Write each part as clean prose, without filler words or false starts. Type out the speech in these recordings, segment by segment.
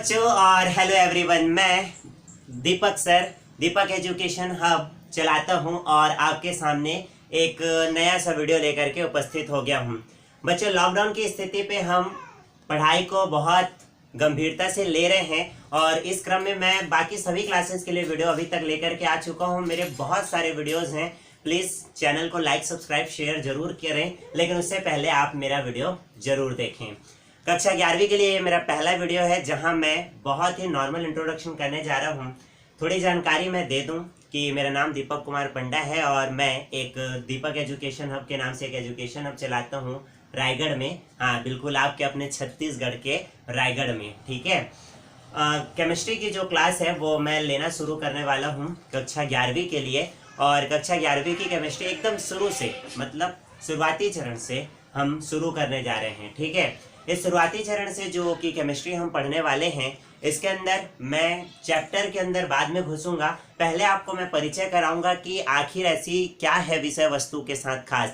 बच्चों और hello everyone. मैं दीपक सर दीपक एजुकेशन हब चलाता हूं और आपके सामने एक नया सा वीडियो लेकर के उपस्थित हो गया हूं। बच्चों, लॉकडाउन की स्थिति पे हम पढ़ाई को बहुत गंभीरता से ले रहे हैं और इस क्रम में मैं बाकी सभी क्लासेस के लिए वीडियो अभी तक लेकर के आ चुका हूं। मेरे बहुत सारे वीडियोस हैं, प्लीज़ चैनल को लाइक सब्सक्राइब शेयर जरूर करें, लेकिन उससे पहले आप मेरा वीडियो जरूर देखें। कक्षा 11वीं के लिए ये मेरा पहला वीडियो है जहां मैं बहुत ही नॉर्मल इंट्रोडक्शन करने जा रहा हूं। थोड़ी जानकारी मैं दे दूं कि मेरा नाम दीपक कुमार पंडा है और मैं एक दीपक एजुकेशन हब के नाम से एक एजुकेशन हब चलाता हूं रायगढ़ में। हाँ बिल्कुल, आपके अपने छत्तीसगढ़ के रायगढ़ में, ठीक है। केमिस्ट्री की जो क्लास है वो मैं लेना शुरू करने वाला हूँ कक्षा 11वीं के लिए। और कक्षा 11वीं की केमिस्ट्री एकदम शुरू से, मतलब शुरुआती चरण से हम शुरू करने जा रहे हैं, ठीक है। इस शुरुआती चरण से जो कि केमिस्ट्री हम पढ़ने वाले हैं, इसके अंदर मैं चैप्टर के अंदर बाद में घुसूंगा। पहले आपको मैं परिचय कराऊंगा कि आखिर ऐसी क्या है विषय वस्तु के साथ खास।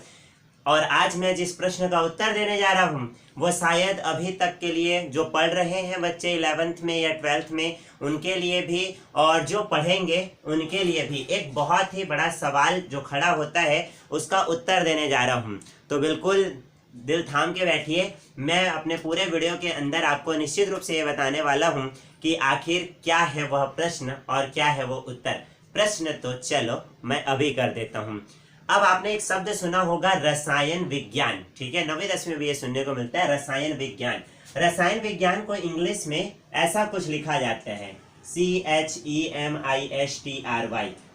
और आज मैं जिस प्रश्न का उत्तर देने जा रहा हूँ वो शायद अभी तक के लिए जो पढ़ रहे हैं बच्चे 11th में या 12th में, उनके लिए भी और जो पढ़ेंगे उनके लिए भी एक बहुत ही बड़ा सवाल जो खड़ा होता है उसका उत्तर देने जा रहा हूँ। तो बिल्कुल दिल थाम के बैठिए। मैं अपने पूरे वीडियो के अंदर आपको निश्चित रूप से ये बताने वाला हूँ कि आखिर क्या है वह प्रश्न और क्या है वो उत्तर। प्रश्न तो चलो मैं अभी कर देता हूँ। अब आपने एक शब्द सुना होगा रसायन विज्ञान, ठीक है। 9वीं 10वीं में भी ये सुनने को मिलता है, रसायन विज्ञान। रसायन विज्ञान को इंग्लिश में ऐसा कुछ लिखा जाता है CHEMISTRY,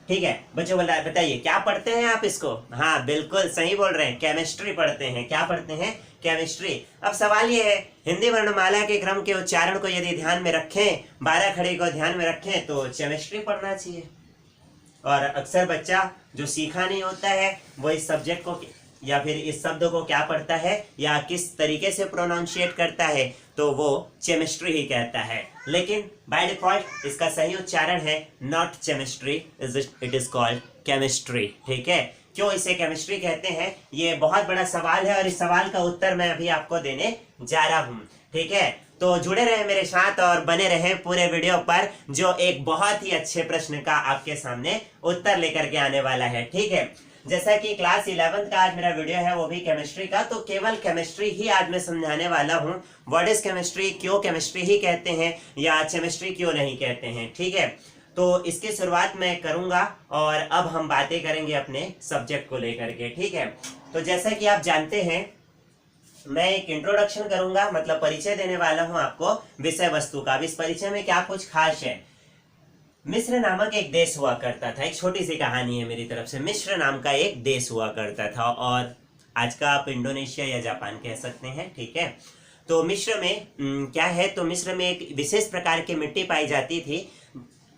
ठीक है। बच्चों बताइए क्या पढ़ते हैं आप इसको? हाँ बिल्कुल सही बोल रहे हैं, केमिस्ट्री पढ़ते हैं। क्या पढ़ते हैं? केमिस्ट्री। अब सवाल ये है, हिंदी वर्णमाला के क्रम के उच्चारण को यदि ध्यान में रखें, 12 खड़ी को ध्यान में रखें तो केमिस्ट्री पढ़ना चाहिए। और अक्सर बच्चा जो सीखा नहीं होता है वो इस सब्जेक्ट को या फिर इस शब्द को क्या पढ़ता है या किस तरीके से प्रोनाउंशिएट करता है तो वो केमिस्ट्री ही कहता है। लेकिन बाय डिफॉल्ट इसका सही उच्चारण है not chemistry, it is called chemistry, ठीक है। क्यों इसे केमिस्ट्री कहते हैं, ये बहुत बड़ा सवाल है और इस सवाल का उत्तर मैं अभी आपको देने जा रहा हूँ, ठीक है। तो जुड़े रहे मेरे साथ और बने रहे पूरे वीडियो पर, जो एक बहुत ही अच्छे प्रश्न का आपके सामने उत्तर लेकर के आने वाला है, ठीक है। जैसा कि क्लास 11th का आज मेरा वीडियो है वो भी केमिस्ट्री का, तो केवल केमिस्ट्री ही आज मैं समझाने वाला हूँ। व्हाट इज केमिस्ट्री, क्यों केमिस्ट्री ही कहते हैं या केमिस्ट्री क्यों नहीं कहते हैं, ठीक है। तो इसकी शुरुआत मैं करूंगा और अब हम बातें करेंगे अपने सब्जेक्ट को लेकर के, ठीक है। तो जैसा कि आप जानते हैं मैं एक इंट्रोडक्शन करूंगा, मतलब परिचय देने वाला हूं आपको विषय वस्तु का। अब इस परिचय में क्या कुछ खास है। मिस्र नामक एक देश हुआ करता था, एक छोटी सी कहानी है मेरी तरफ से। मिस्र नाम का एक देश हुआ करता था और आज का आप इंडोनेशिया या जापान कह सकते हैं, ठीक है। तो मिस्र में क्या है, तो मिस्र में एक विशेष प्रकार की मिट्टी पाई जाती थी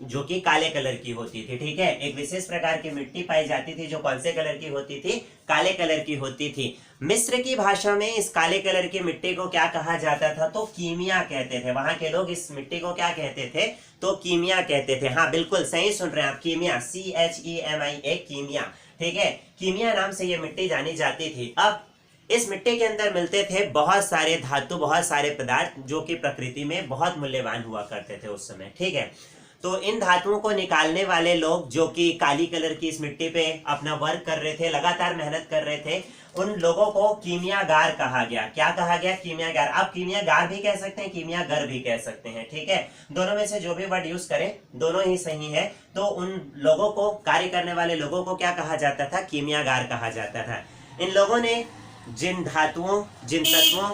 जो कि काले कलर की होती थी, ठीक है। एक विशेष प्रकार की मिट्टी पाई जाती थी जो कौन से कलर की होती थी? काले कलर की होती थी। मिस्र की भाषा में इस काले कलर की मिट्टी को क्या कहा जाता था? तो कीमिया कहते थे। वहां के लोग इस मिट्टी को क्या कहते थे? तो कीमिया कहते थे। हाँ बिल्कुल सही सुन रहे हैं आप, कीमिया, CHEMIA, कीमिया, ठीक है। कीमिया नाम से ये मिट्टी जानी जाती थी। अब इस मिट्टी के अंदर मिलते थे बहुत सारे धातु, बहुत सारे पदार्थ जो कि प्रकृति में बहुत मूल्यवान हुआ करते थे उस समय, ठीक है। तो इन धातुओं को निकालने वाले लोग जो कि काली कलर की इस मिट्टी पे अपना वर्क कर रहे थे, लगातार मेहनत कर रहे थे, उन लोगों को कीमियागार कहा गया। क्या कहा गया? कीमियागार। आप कीमियागार भी कह सकते हैं, कीमियागर भी कह सकते हैं, ठीक है। दोनों में से जो भी वर्ड यूज करें दोनों ही सही है। तो उन लोगों को, कार्य करने वाले लोगों को क्या कहा जाता था? कीमियागार कहा जाता था। इन लोगों ने जिन धातुओं, जिन तत्वों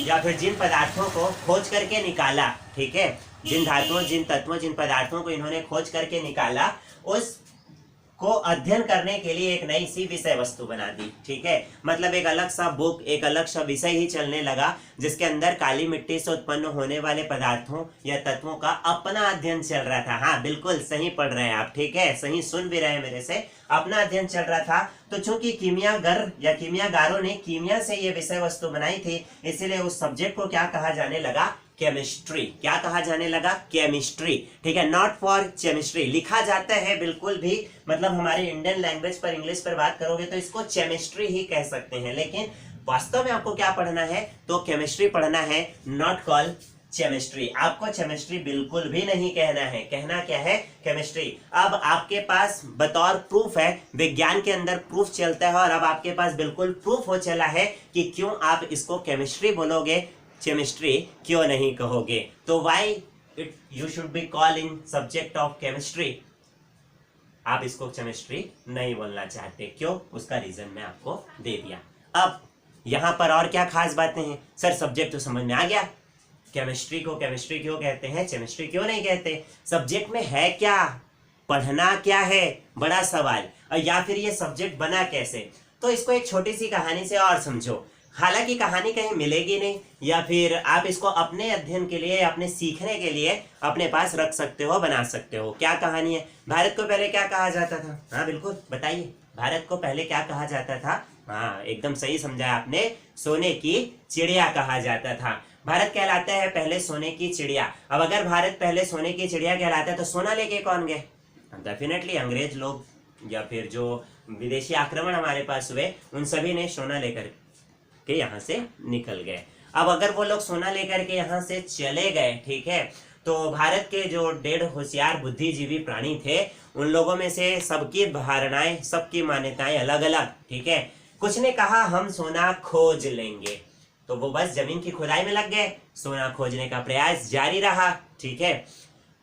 या फिर जिन पदार्थों को खोज करके निकाला, ठीक है, जिन धातुओं, जिन तत्वों, जिन पदार्थों को इन्होंने खोज करके निकाला, उस को अध्ययन करने के लिए एक नई सी विषय वस्तु बना दी, ठीक है। मतलब एक अलग सा बुक, एक अलग सा विषय ही चलने लगा जिसके अंदर काली मिट्टी से उत्पन्न होने वाले पदार्थों या तत्वों का अपना अध्ययन चल रहा था। हाँ बिल्कुल सही पढ़ रहे हैं आप, ठीक है, सही सुन भी रहे हैं मेरे से। अपना अध्ययन चल रहा था। तो चूंकि कीमियागर या कीमियागारों ने कीमिया से ये विषय वस्तु बनाई थी, इसीलिए उस सब्जेक्ट को क्या कहा जाने लगा? केमिस्ट्री। क्या कहा जाने लगा? केमिस्ट्री, ठीक है। नॉट फॉर केमिस्ट्री लिखा जाता है बिल्कुल भी, मतलब हमारे इंडियन लैंग्वेज पर, इंग्लिश पर बात करोगे तो इसको केमिस्ट्री ही कह सकते हैं, लेकिन वास्तव में आपको क्या पढ़ना है? तो केमिस्ट्री पढ़ना है, नॉट कॉल केमिस्ट्री। आपको केमिस्ट्री बिल्कुल भी नहीं कहना है, कहना क्या है? केमिस्ट्री। अब आपके पास बतौर प्रूफ है, विज्ञान के अंदर प्रूफ चलता है, और अब आपके पास बिल्कुल प्रूफ हो चला है कि क्यों आप इसको केमिस्ट्री बोलोगे, केमिस्ट्री क्यों नहीं कहोगे। तो why it you should be call in subject of chemistry, आप इसको केमिस्ट्री नहीं बोलना चाहते, क्यों? उसका रीजन मैं आपको दे दिया। अब यहां पर और क्या खास बातें हैं? सर सब्जेक्ट तो समझ में आ गया, केमिस्ट्री को केमिस्ट्री क्यों कहते हैं, केमिस्ट्री क्यों नहीं कहते, सब्जेक्ट में है क्या, पढ़ना क्या है, बड़ा सवाल। और या फिर ये सब्जेक्ट बना कैसे? तो इसको एक छोटी सी कहानी से और समझो। हालांकि कहानी कहीं मिलेगी नहीं, या फिर आप इसको अपने अध्ययन के लिए, अपने सीखने के लिए अपने पास रख सकते हो, बना सकते हो। क्या कहानी है? भारत को पहले क्या कहा जाता था? हाँ बिल्कुल बताइए, भारत को पहले क्या कहा जाता था? हाँ एकदम सही समझा आपने, सोने की चिड़िया कहा जाता था। भारत कहलाता है पहले सोने की चिड़िया। अब अगर भारत पहले सोने की चिड़िया कहलाता है तो सोना लेके कौन गए? डेफिनेटली अंग्रेज लोग, या फिर जो विदेशी आक्रमण हमारे पास हुए उन सभी ने सोना लेकर के यहाँ से निकल गए। अब अगर वो लोग सोना लेकर के यहाँ से चले गए, ठीक है, तो भारत के जो 1.5 होशियार बुद्धिजीवी प्राणी थे, उन लोगों में से सबकी धारणाएं, सबकी मान्यताएं अलग अलग, ठीक है। कुछ ने कहा हम सोना खोज लेंगे, तो वो बस जमीन की खुदाई में लग गए, सोना खोजने का प्रयास जारी रहा, ठीक है।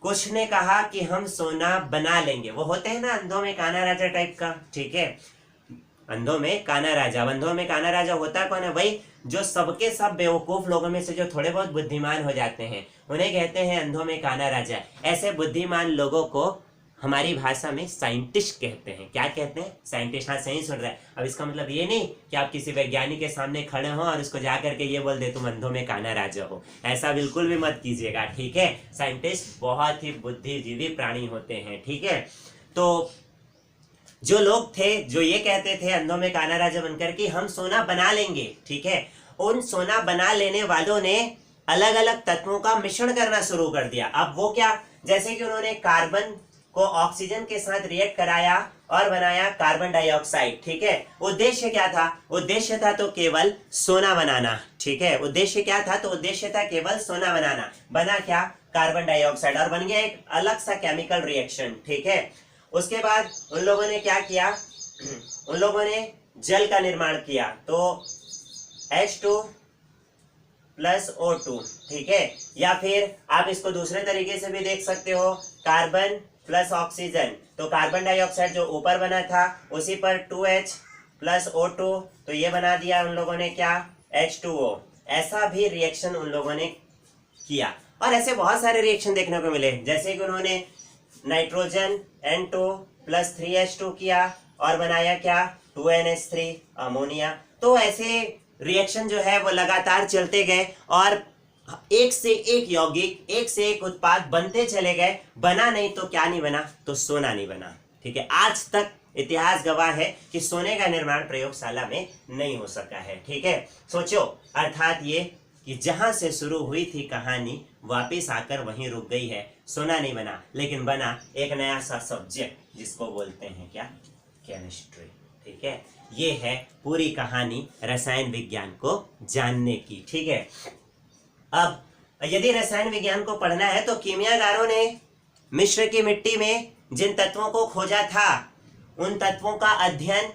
कुछ ने कहा कि हम सोना बना लेंगे, वो होते हैं ना अंधों में काना राजा टाइप का, ठीक है, अंधों में काना राजा। अंधों में काना राजा होता कौन है? वही जो सबके सब बेवकूफ लोगों में से जो थोड़े बहुत बुद्धिमान हो जाते हैं, उन्हें कहते हैं अंधों में काना राजा। ऐसे बुद्धिमान लोगों को हमारी भाषा में साइंटिस्ट कहते हैं। क्या कहते हैं? साइंटिस्ट। हाँ सही सुन रहा है। अब इसका मतलब ये नहीं कि आप किसी वैज्ञानिक के सामने खड़े हो और उसको जा करके ये बोल दे तुम अंधों में काना राजा हो, ऐसा बिल्कुल भी मत कीजिएगा, ठीक है। साइंटिस्ट बहुत ही बुद्धिजीवी प्राणी होते हैं, ठीक है। तो जो लोग थे जो ये कहते थे अंधों में काना राजा बनकर कि हम सोना बना लेंगे, ठीक है, उन सोना बना लेने वालों ने अलग अलग तत्वों का मिश्रण करना शुरू कर दिया। अब वो क्या? जैसे कि उन्होंने कार्बन को ऑक्सीजन के साथ रिएक्ट कराया और बनाया कार्बन डाइऑक्साइड, ठीक है। उद्देश्य क्या था? उद्देश्य था तो केवल सोना बनाना, ठीक है। उद्देश्य क्या था? तो उद्देश्य था केवल सोना बनाना। बना क्या? कार्बन डाइऑक्साइड, और बन गया एक अलग सा केमिकल रिएक्शन, ठीक है। उसके बाद उन लोगों ने क्या किया? उन लोगों ने जल का निर्माण किया, तो H2 + O2, ठीक है। या फिर आप इसको दूसरे तरीके से भी देख सकते हो, कार्बन + ऑक्सीजन, तो कार्बन डाइऑक्साइड जो ऊपर बना था उसी पर 2H + O2, तो ये बना दिया उन लोगों ने क्या? H2O। ऐसा भी रिएक्शन उन लोगों ने किया, और ऐसे बहुत सारे रिएक्शन देखने को मिले। जैसे कि उन्होंने नाइट्रोजन N2 + 3H2 किया और बनाया क्या? 2NH3 ammonia. तो ऐसे रिएक्शन जो है वो लगातार चलते गए, और एक से एक यौगिक, एक से एक उत्पाद बनते चले गए। बना नहीं तो क्या नहीं बना? तो सोना नहीं बना, ठीक है। आज तक इतिहास गवाह है कि सोने का निर्माण प्रयोगशाला में नहीं हो सका है, ठीक है। सोचो, अर्थात ये कि जहां से शुरू हुई थी कहानी वापिस आकर वहीं रुक गई है। सोना नहीं बना, लेकिन बना एक नया सा सब्जेक्ट जिसको बोलते हैं क्या? केमिस्ट्री, ठीक है। ये है पूरी कहानी रसायन विज्ञान को जानने की, ठीक है। अब यदि रसायन विज्ञान को पढ़ना है तो कीमियागारों ने मिस्र की मिट्टी में जिन तत्वों को खोजा था, उन तत्वों का अध्ययन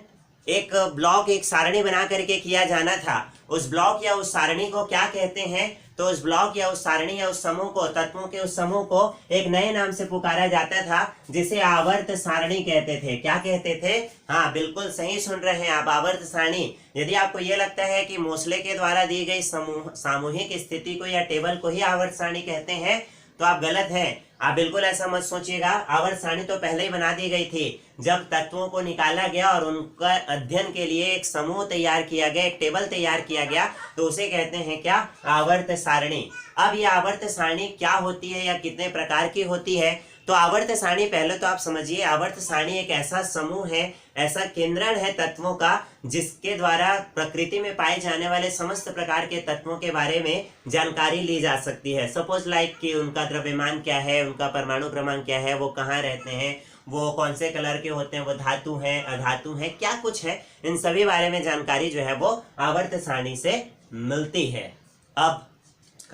एक ब्लॉक, एक सारणी बना करके किया जाना था। उस ब्लॉक या उस सारणी को क्या कहते हैं? तो उस ब्लॉक या उस सारणी या उस समूह को, तत्वों के उस समूह को एक नए नाम से पुकारा जाता था, जिसे आवर्त सारणी कहते थे। क्या कहते थे? हाँ बिल्कुल सही सुन रहे हैं आप, आवर्त सारणी। यदि आपको यह लगता है कि मोसले के द्वारा दी गई सामूहिक स्थिति को या टेबल को ही आवर्त सारणी कहते हैं, तो आप गलत हैं। आप बिल्कुल ऐसा मत सोचिएगा। आवर्त सारणी तो पहले ही बना दी गई थी, जब तत्वों को निकाला गया और उनका अध्ययन के लिए एक समूह तैयार किया गया, एक टेबल तैयार किया गया, तो उसे कहते हैं क्या? आवर्त सारणी। अब ये आवर्त सारणी क्या होती है या कितने प्रकार की होती है? तो आवर्त सारणी, पहले तो आप समझिए, आवर्त सारणी एक ऐसा समूह है, ऐसा केंद्रण है तत्वों का, जिसके द्वारा प्रकृति में पाए जाने वाले समस्त प्रकार के तत्वों के बारे में जानकारी ली जा सकती है। सपोज लाइक कि उनका द्रव्यमान क्या है, उनका परमाणु क्रमांक क्या है, वो कहाँ रहते हैं, वो कौन से कलर के होते हैं, वो धातु हैं, अधातु हैं, क्या कुछ है, इन सभी बारे में जानकारी जो है वो आवर्त सारणी से मिलती है। अब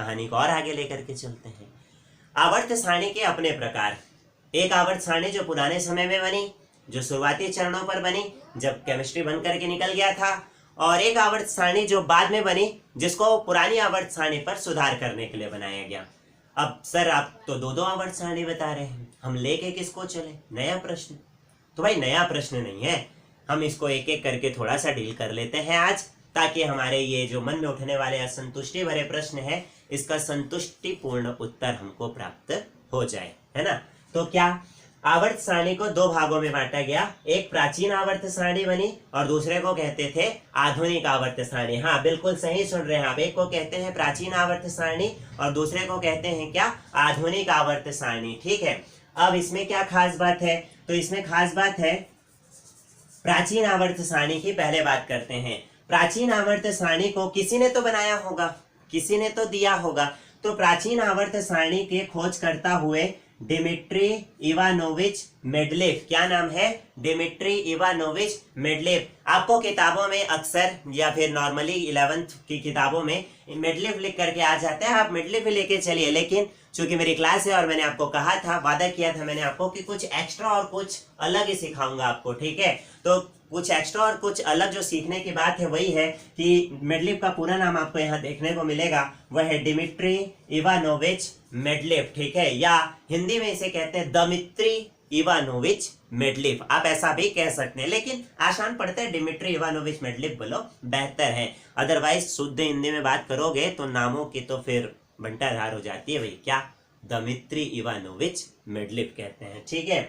कहानी को और आगे लेकर के चलते हैं। आवर्त सारणी के अपने प्रकार। एक आवर्त सारणी जो पुराने समय में बनी, जो शुरुआती चरणों पर बनी जब केमिस्ट्री बन करके निकल गया था, और एक आवर्त सारणी जो बाद में बनी जिसको पुरानी आवर्त सारणी पर सुधार करने के लिए बनाया गया। अब सर आप तो दो आवर्त सारणी बता रहे हैं, हम लेके किसको चले? नया प्रश्न। तो भाई नया प्रश्न नहीं है, हम इसको एक एक करके थोड़ा सा डील कर लेते हैं आज, ताकि हमारे ये जो मन में उठने वाले असंतुष्टि भरे प्रश्न है इसका संतुष्टिपूर्ण उत्तर हमको प्राप्त हो जाए, है ना। तो क्या आवर्त सारणी को दो भागों में बांटा गया, एक प्राचीन आवर्त सारणी बनी और दूसरे को कहते थे आधुनिक आवर्त सारणी। हाँ बिल्कुल सही सुन रहे हैं आप, एक को कहते हैं प्राचीन आवर्त सारणी और दूसरे को कहते हैं क्या? आधुनिक आवर्त सारणी। ठीक है, अब इसमें क्या खास बात है? तो इसमें खास बात है प्राचीन आवर्त सारणी की पहले बात करते हैं। प्राचीन आवर्त सारणी को किसी ने तो बनाया होगा, किसी ने तो दिया होगा। तो प्राचीन आवर्त सारणी के खोज करता हुए डिमिट्री इवानोविच मेंडलीव, क्या नाम है? Dmitri Ivanovich Mendeleev. आपको किताबों में अक्सर या फिर नॉर्मली 11th की किताबों में मेंडलीव लिख करके आ जाता है, आप मेंडलीव ही लेके चलिए। लेकिन चूंकि मेरी क्लास है और मैंने आपको कहा था, वादा किया था मैंने आपको कि कुछ एक्स्ट्रा और कुछ अलग ही सिखाऊंगा आपको, ठीक है। तो कुछ एक्स्ट्रा और कुछ अलग जो सीखने की बात है वही है कि मेंडलीव का पूरा नाम आपको यहाँ देखने को मिलेगा, वह है डिमिट्री इवानोविच मेंडलीव, ठीक है, या हिंदी में इसे कहते हैं दमित्री इवानोविच मेंडलीव। आप ऐसा भी कह सकते हैं, लेकिन आसान पड़ता है डिमिट्री इवानोविच मेंडलीव बोलो, बेहतर है। अदरवाइज शुद्ध हिंदी में बात करोगे तो नामों की तो फिर बंटाधार हो जाती है भाई, क्या? दमित्री इवानोविच मेंडलीव कहते हैं, ठीक है।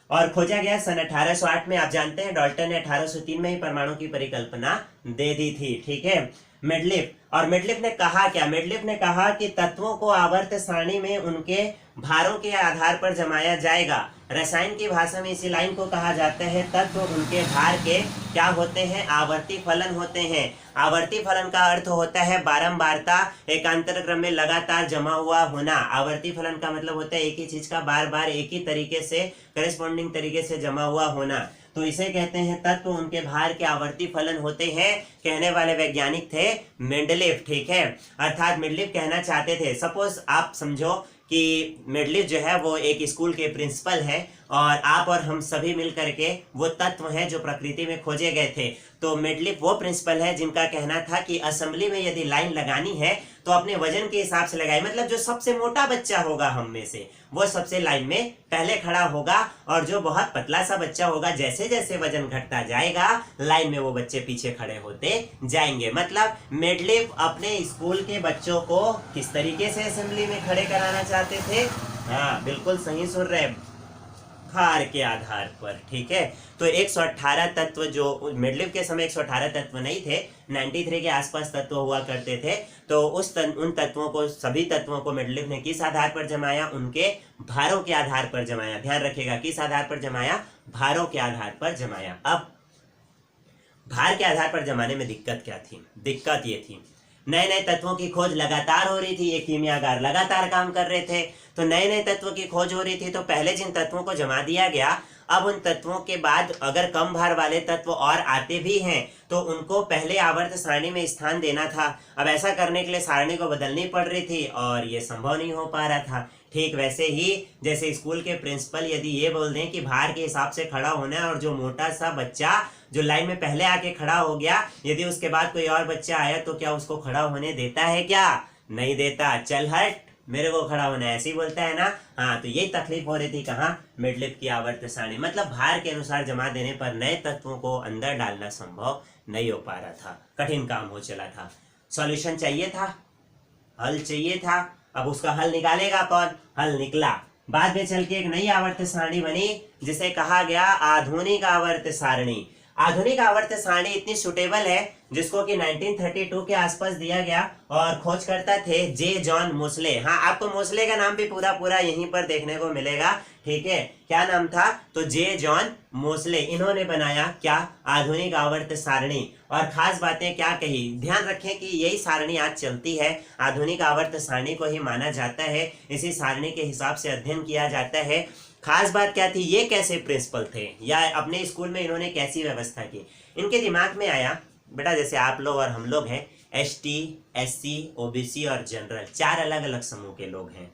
और खोजा गया सन 1808 में। आप जानते हैं डाल्टन ने 1803 में ही परमाणु की परिकल्पना दे दी थी, ठीक है, मेंडलीव। और मेंडलीव ने कहा क्या? मेंडलीव ने कहा कि तत्वों को आवर्त सारणी में उनके भारों के आधार पर जमाया जाएगा। रसायन की भाषा में इसी लाइन को कहा जाता है तत्व उनके भार के क्या होते हैं? आवर्ती फलन होते हैं। आवर्ती फलन का अर्थ होता है बारंबारता, एकांतर क्रम में लगातार जमा हुआ होना। आवर्ती फलन का मतलब होता है एक ही चीज का बार बार एक ही तरीके से करेस्पॉन्डिंग तरीके से जमा हुआ होना। तो इसे कहते हैं तत्व उनके भार के आवर्ती फलन होते हैं। कहने वाले वैज्ञानिक थे मेंडलीव, ठीक है। अर्थात मेंडलीव कहना चाहते थे, सपोज आप समझो कि मेंडलीव जो है वो एक स्कूल के प्रिंसिपल है और आप और हम सभी मिल करके वो तत्व हैं जो प्रकृति में खोजे गए थे। तो मेंडलीव वो प्रिंसिपल है जिनका कहना था कि असेंबली में यदि लाइन लगानी है तो अपने वजन के हिसाब से लगाए, मतलब जो सबसे मोटा बच्चा होगा हम में से वो सबसे लाइन में पहले खड़ा होगा, और जो बहुत पतला सा बच्चा होगा जैसे जैसे वजन घटता जाएगा लाइन में वो बच्चे पीछे खड़े होते जाएंगे। मतलब मेंडलीव अपने स्कूल के बच्चों को किस तरीके से असेंबली में खड़े कराना चाहते थे? हाँ बिल्कुल सही सुन रहे, भार के आधार पर, ठीक है। तो 118 तत्व, जो मेंडलीव के समय 118 तत्व नहीं थे, 93 के आसपास तत्व हुआ करते थे। तो उन तत्वों को, सभी तत्वों को मेंडलीव ने किस आधार पर जमाया? उनके भारों के आधार पर जमाया। ध्यान रखिएगा, किस आधार पर जमाया? भारों के आधार पर जमाया। अब भार के आधार पर जमाने में दिक्कत क्या थी? दिक्कत ये थी नए नए तत्वों की खोज लगातार हो रही थी, ये कीमियागार लगातार काम कर रहे थे, तो नए नए तत्वों की खोज हो रही थी। तो पहले जिन तत्वों को जमा दिया गया, अब उन तत्वों के बाद अगर कम भार वाले तत्व और आते भी हैं तो उनको पहले आवर्त सारणी में स्थान देना था। अब ऐसा करने के लिए सारणी को बदलनी पड़ रही थी और ये संभव नहीं हो पा रहा था। ठीक वैसे ही जैसे स्कूल के प्रिंसिपल यदि ये बोल दें कि भार के हिसाब से खड़ा होना है, और जो मोटा सा बच्चा जो लाइन में पहले आके खड़ा हो गया, यदि उसके बाद कोई और बच्चा आया तो क्या उसको खड़ा होने देता है? क्या नहीं देता, चल हट मेरे को खड़ा होना है, ऐसे ही बोलता है ना। हाँ, तो यही तकलीफ हो रही थी कहाँ? मेंडलीव की आवर्त सारणी। मतलब भार के अनुसार जमा देने पर नए तत्वों को अंदर डालना संभव नहीं हो पा रहा था, कठिन काम हो चला था। सॉल्यूशन चाहिए था, हल चाहिए था। अब उसका हल निकालेगा कौन? हल निकला। बाद में चल के एक नई आवर्त सारणी बनी जिसे कहा गया आधुनिक आवर्त सारणी। आधुनिक आवर्त सारणी इतनी सुटेबल है जिसको कि 1932 के आसपास दिया गया, और खोजकर्ता थे जे जॉन मोस्ले। हाँ, आपको मोस्ले का नाम भी पूरा यहीं पर देखने को मिलेगा, ठीक है। क्या नाम था? तो जे जॉन मोस्ले, इन्होंने बनाया क्या? आधुनिक आवर्त सारणी। और खास बातें क्या कही? ध्यान रखें कि यही सारणी आज चलती है, आधुनिक आवर्त सारणी को ही माना जाता है, इसी सारणी के हिसाब से अध्ययन किया जाता है। खास बात क्या थी? ये कैसे प्रिंसिपल थे या अपने स्कूल में इन्होंने कैसी व्यवस्था की? इनके दिमाग में आया, बेटा जैसे आप लोग और हम लोग हैं, ST, SC, OBC और जनरल, 4 अलग अलग समूह के लोग हैं।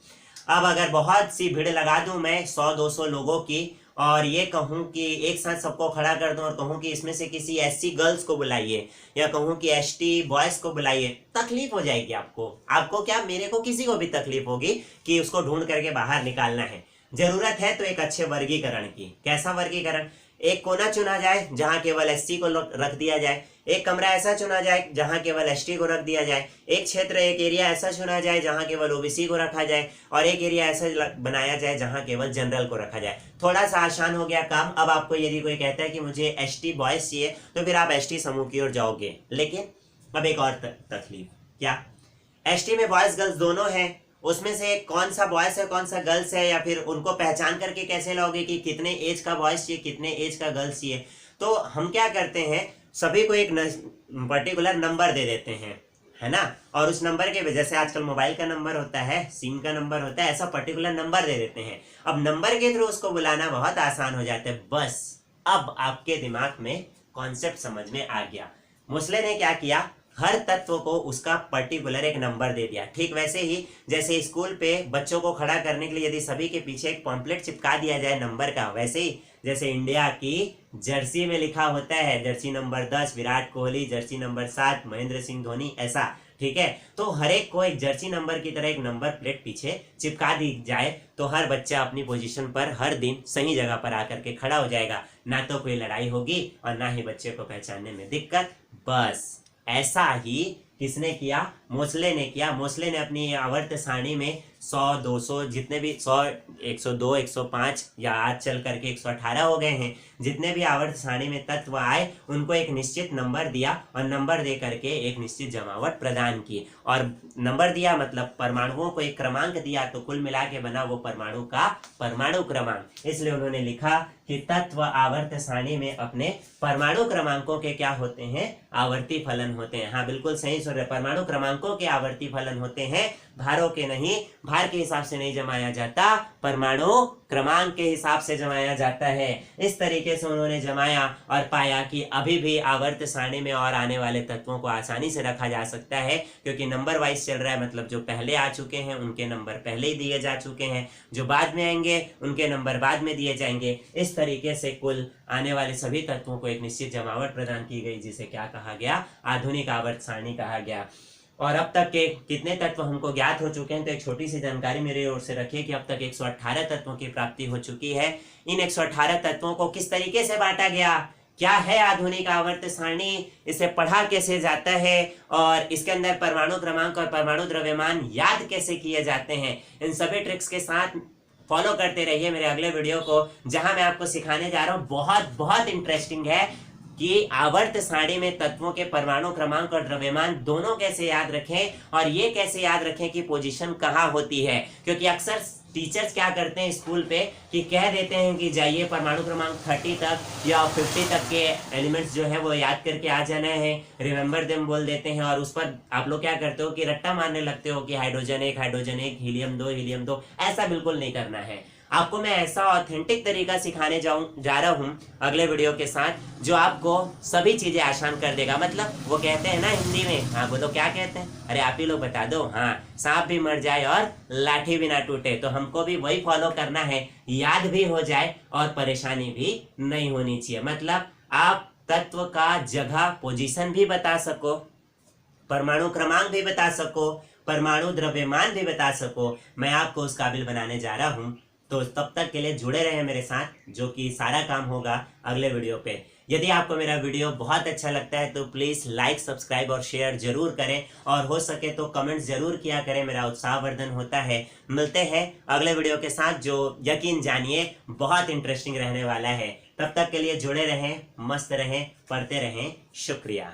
अब अगर बहुत सी भीड़ लगा दूं मैं 100-200 लोगों की और ये कहूं कि एक साथ सबको खड़ा कर दूं और कहूं कि इसमें से किसी SC गर्ल्स को बुलाइए या कहूं कि ST बॉयज को बुलाइए, तकलीफ हो जाएगी आपको क्या, मेरे को, किसी को भी तकलीफ होगी कि उसको ढूंढ करके बाहर निकालना है। जरूरत है तो एक अच्छे वर्गीकरण की। कैसा वर्गीकरण? एक कोना चुना जाए जहां केवल SC को रख दिया जाए, एक कमरा ऐसा चुना जाए जहां केवल ST को रख दिया जाए, एक क्षेत्र, एक एरिया ऐसा चुना जाए जहां केवल OBC को रखा जाए और एक एरिया ऐसा बनाया जाए जहां केवल जनरल को रखा जाए। थोड़ा सा आसान हो गया काम। अब आपको यदि कोई कहता है कि मुझे ST बॉयज चाहिए तो फिर आप ST समूह की ओर जाओगे। लेकिन अब एक और तकलीफ, क्या ST में बॉयज गर्ल्स दोनों हैं, उसमें से कौन सा बॉयज है कौन सा गर्ल्स है, या फिर उनको पहचान करके कैसे लाओगे कि कितने एज का बॉयज चाहिए कितने एज का गर्ल्स चाहिए? तो हम क्या करते हैं, सभी को एक पर्टिकुलर नंबर दे देते हैं, है ना, और उस नंबर के वजह से आजकल मोबाइल का नंबर होता है, सिम का नंबर होता है, ऐसा पर्टिकुलर नंबर दे देते हैं। अब नंबर के थ्रू उसको बुलाना बहुत आसान हो जाता है। बस अब आपके दिमाग में कॉन्सेप्ट समझ में आ गया। मोस्ले ने क्या किया, हर तत्व को उसका पर्टिकुलर एक नंबर दे दिया। ठीक वैसे ही जैसे स्कूल पे बच्चों को खड़ा करने के लिए यदि सभी के पीछे एक पॉम्पलेट चिपका दिया जाए नंबर का, वैसे ही जैसे इंडिया की जर्सी में लिखा होता है Jersey number 10 Virat Kohli, Jersey number 7 Mahendra Singh Dhoni, ऐसा, ठीक है, तो हर एक को एक जर्सी नंबर की तरह एक नंबर प्लेट पीछे चिपका दी जाए तो हर बच्चा अपनी पोजीशन पर हर दिन सही जगह पर आकर के खड़ा हो जाएगा। ना तो कोई लड़ाई होगी और ना ही बच्चे को पहचानने में दिक्कत। बस ऐसा ही किसने किया, मोस्ले ने किया। मोस्ले ने अपनी आवर्त सारणी में 100-200 जितने भी 100, 102, 105 या आज चल करके 118 हो गए हैं, जितने भी आवर्त सारणी में तत्व आए उनको एक निश्चित नंबर दिया और नंबर दे करके एक निश्चित जमावट प्रदान की। और नंबर दिया मतलब परमाणुओं को एक क्रमांक दिया, तो कुल मिला के बना वो परमाणु का परमाणु क्रमांक। इसलिए उन्होंने लिखा कि तत्व आवर्त सारणी में अपने परमाणु क्रमांकों के क्या होते हैं, आवर्ती फलन होते हैं। हाँ बिल्कुल सही सुन रहे, परमाणु क्रमांकों के आवर्ती फलन होते हैं, भारों के नहीं। भार के हिसाब से नहीं जमाया जाता, परमाणु क्रमांक के हिसाब से जमाया जाता है। इस तरीके से उन्होंने जमाया और पाया कि अभी भी आवर्त सारणी में और आने वाले तत्वों को आसानी से रखा जा सकता है, क्योंकि नंबर वाइज चल रहा है। मतलब जो पहले आ चुके हैं उनके नंबर पहले ही दिए जा चुके हैं, जो बाद में आएंगे उनके नंबर बाद में दिए जाएंगे। इस तरीके से कुल आने वाले सभी तत्वों को एक निश्चित जमावट प्रदान की गई, जिसे क्या कहा गया, आधुनिक आवर्त सारणी कहा गया। और अब तक के कितने तत्व हमको ज्ञात हो चुके हैं, तो एक छोटी सी जानकारी मेरी ओर से रखिए कि अब तक 118 तत्वों की प्राप्ति हो चुकी है। इन 118 तत्वों को किस तरीके से बांटा गया, क्या है आधुनिक आवर्त सारणी, इसे पढ़ा कैसे जाता है और इसके अंदर परमाणु क्रमांक और परमाणु द्रव्यमान याद कैसे किए जाते हैं, इन सभी ट्रिक्स के साथ फॉलो करते रहिए मेरे अगले वीडियो को, जहां मैं आपको सिखाने जा रहा हूं। बहुत बहुत इंटरेस्टिंग है कि आवर्त सारणी में तत्वों के परमाणु क्रमांक और द्रव्यमान दोनों कैसे याद रखें, और ये कैसे याद रखें कि पोजीशन कहाँ होती है। क्योंकि अक्सर टीचर्स क्या करते हैं स्कूल पे कि कह देते हैं कि जाइए परमाणु क्रमांक 30 तक या 50 तक के एलिमेंट्स जो है वो याद करके आ जाना है, रिमेंबर देम बोल देते हैं, और उस पर आप लोग क्या करते हो कि रट्टा मारने लगते हो कि हाइड्रोजन 1 हाइड्रोजन 1, हीलियम 2 हीलियम 2। ऐसा बिल्कुल नहीं करना है। आपको मैं ऐसा ऑथेंटिक तरीका सिखाने जा रहा हूं अगले वीडियो के साथ, जो आपको सभी चीजें आसान कर देगा। मतलब वो कहते हैं ना हिंदी में, हाँ बोलो क्या कहते हैं, अरे आप ही लोग बता दो, हाँ, सांप भी मर जाए और लाठी भी ना टूटे। तो हमको भी वही फॉलो करना है, याद भी हो जाए और परेशानी भी नहीं होनी चाहिए। मतलब आप तत्व का जगह पोजीशन भी बता सको, परमाणु क्रमांक भी बता सको, परमाणु द्रव्यमान भी बता सको, मैं आपको उस काबिल बनाने जा रहा हूं। तो तब तक के लिए जुड़े रहें मेरे साथ, जो कि सारा काम होगा अगले वीडियो पे। यदि आपको मेरा वीडियो बहुत अच्छा लगता है तो प्लीज़ लाइक, सब्सक्राइब और शेयर जरूर करें, और हो सके तो कमेंट्स जरूर किया करें, मेरा उत्साहवर्धन होता है। मिलते हैं अगले वीडियो के साथ, जो यकीन जानिए बहुत इंटरेस्टिंग रहने वाला है। तब तक के लिए जुड़े रहें, मस्त रहें, पढ़ते रहें। शुक्रिया।